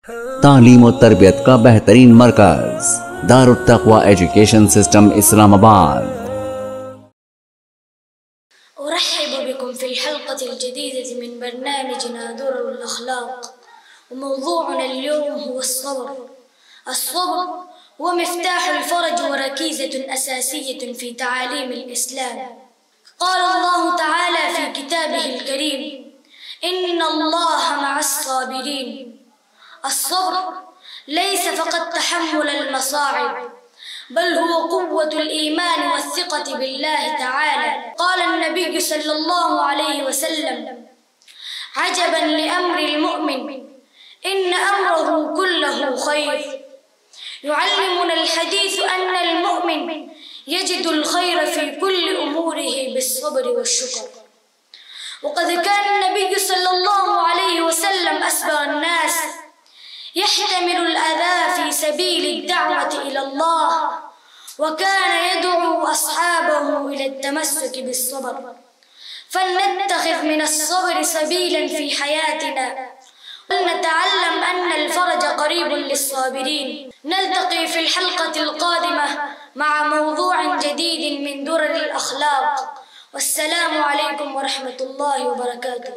तालीम और तरबियत का बेहतरीन मरकज दारुत तक़वा एजुकेशन सिस्टम इस्लामाबाद। أرحب بكم في الحلقة الجديدة من برنامجنا درر الأخلاق، وموضوعنا اليوم هو الصبر. الصبر هو مفتاح الفرج وركيزة أساسية في تعاليم الإسلام. قال الله تعالى في كتابه الكريم: إن الله مع الصابرين. الصبر ليس فقط تحمل المصاعب، بل هو قوة الإيمان والثقة بالله تعالى. قال النبي صلى الله عليه وسلم: عجبا لأمر المؤمن، إن أمره كله خير. يعلمنا الحديث أن المؤمن يجد الخير في كل أموره بالصبر والشكر. وقد كان النبي صلى الله عليه وسلم أصبر الناس، يحتمل الأذى في سبيل الدعوة إلى الله، وكان يدعو أصحابه إلى التمسك بالصبر. فلنتخذ من الصبر سبيلا في حياتنا، ولنتعلم أن الفرج قريب للصابرين. نلتقي في الحلقة القادمة مع موضوع جديد من درر الأخلاق، والسلام عليكم ورحمة الله وبركاته.